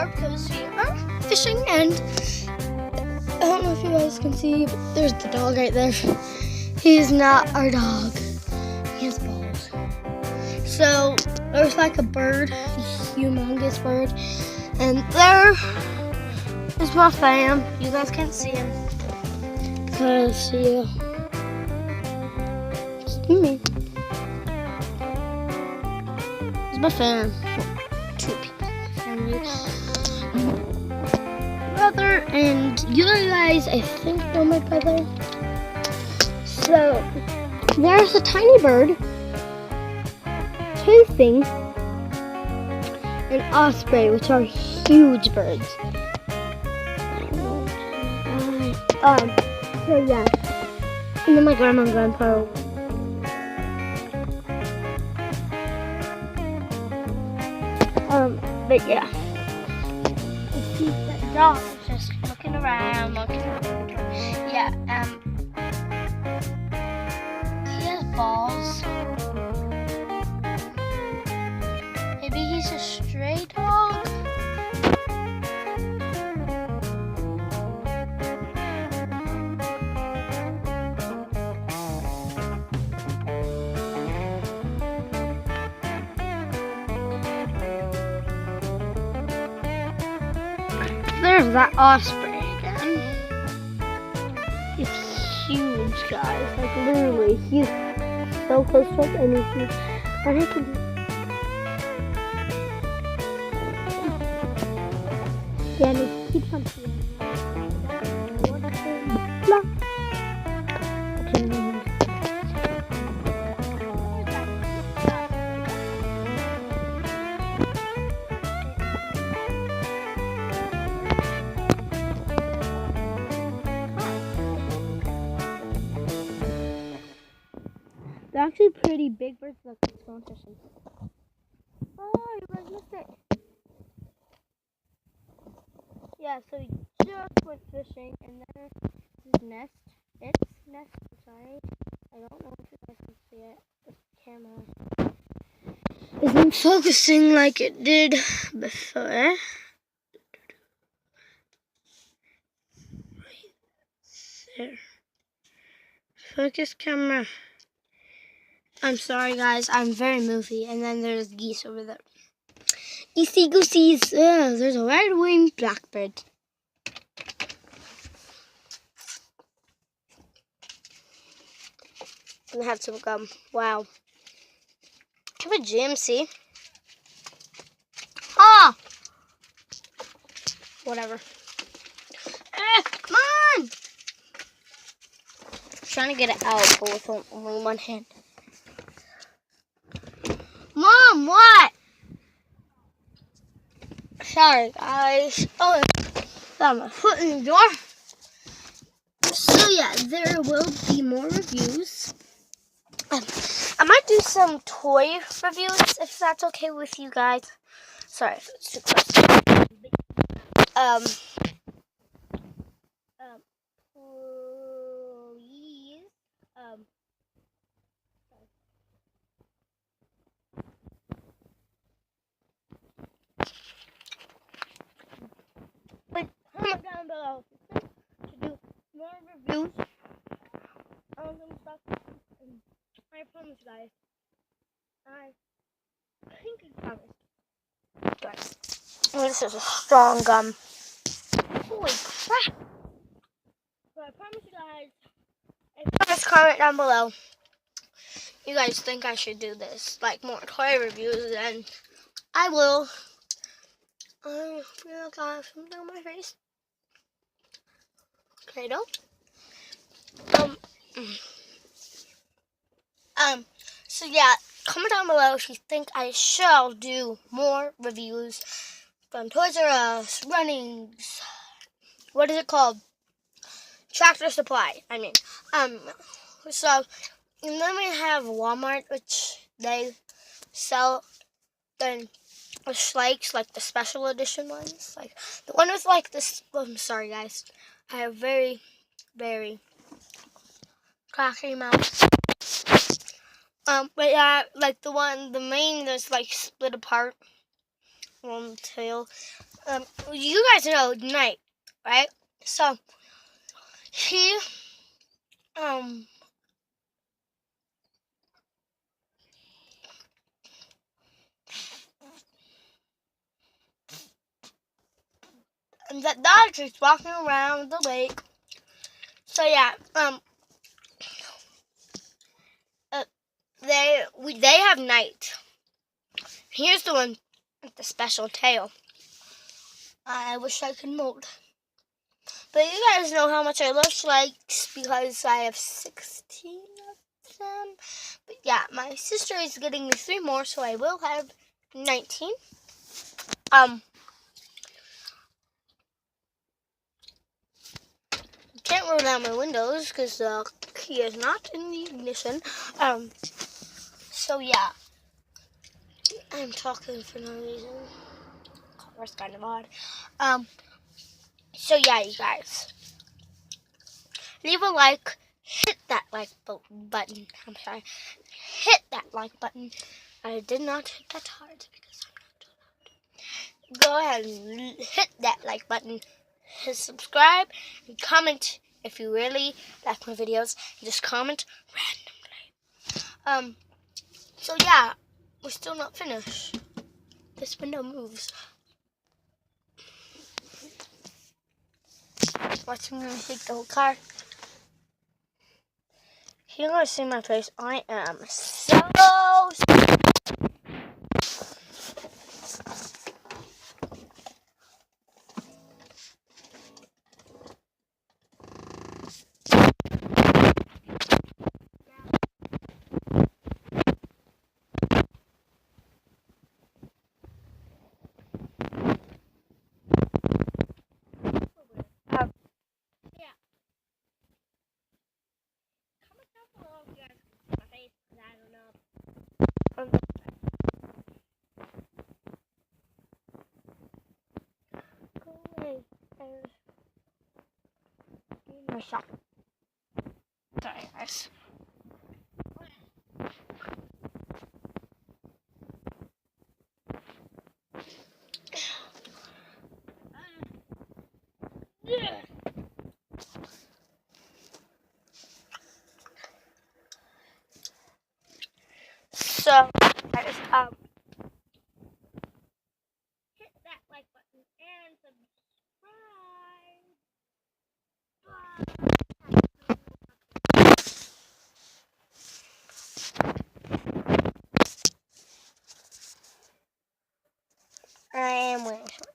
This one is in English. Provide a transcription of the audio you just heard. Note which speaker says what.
Speaker 1: car because we are fishing, and I don't know if you guys can see, but there's the dog right there. He's not our dog. He has balls. So there's like a bird, a humongous bird, and there is my fam. You guys can't see him because me. It's my fam. 2 people in my family. Brother, and you guys, I think, know my brother. So there's a tiny bird chasing an osprey, which are huge birds. So yeah, and then my grandma and grandpa. But yeah, you see that dog just looking around. Yeah, he has balls. Maybe he's a stray dog. There's that osprey again. He's huge, guys. Like literally, he's so close to us, and he's huge. And I can. Yeah, and he keeps on seeing. They're actually pretty big birds. Look, it's going fishing. Oh, you guys missed it. Yeah, so he just went fishing, and there's his nest. Its nest, I'm sorry. I don't know if you guys can see it. The camera isn't focusing like it did before. Right there. Focus camera. I'm sorry, guys. I'm very movie. And then there's geese over there. Geesey goosies. There's a red-winged blackbird. And have some gum. Wow. I have a GMC. Ah! Whatever. Come on! I'm trying to get it out, but with only one hand. Mom, what? Sorry, guys. Oh, got my foot in the door. So yeah, there will be more reviews. I might do some toy reviews if that's okay with you guys. Sorry if it's too close. Please. But comment down below to do more reviews on some stuff. And I promise, guys. I think I promise. Guys, this is a strong gum. Holy crap! But I promise you guys. If you guys comment down below, you guys think I should do this, like more toy reviews, then I will. I got something on my face. Play-Doh. So yeah, comment down below if you think I shall do more reviews from Toys R Us, Runnings, what is it called? Tractor Supply, I mean. So, and then we have Walmart, which they sell the Schlikes, like the special edition ones. Like, the one with like this, I'm sorry guys, I have very, very cracky mouth. But yeah, like the main that's like split apart on the tail. You guys know Night, right? So he the Dodgers walking around the lake. So yeah, they have Night. Here's the one with the special tail. I wish I could mold. But you guys know how much I love Schleichs because I have 16 of them. But yeah, my sister is getting me 3 more, so I will have 19. Can't roll down my windows because the key is not in the ignition. So yeah, I'm talking for no reason. That's kind of odd. So yeah, you guys, leave a like, hit that like button. I'm sorry, hit that like button. I did not hit that hard because I'm not too loud. Go ahead and hit that like button, hit subscribe, and comment if you really like my videos. Just comment randomly. So yeah, we're still not finished. This window moves. Watching me take the whole car. You guys see my face? I am so yeah. Comment down below if you guys can see my face, because I don't know. Go away. My shot. Sorry, guys. So, guys, hit that like button and subscribe. I am wearing shorts.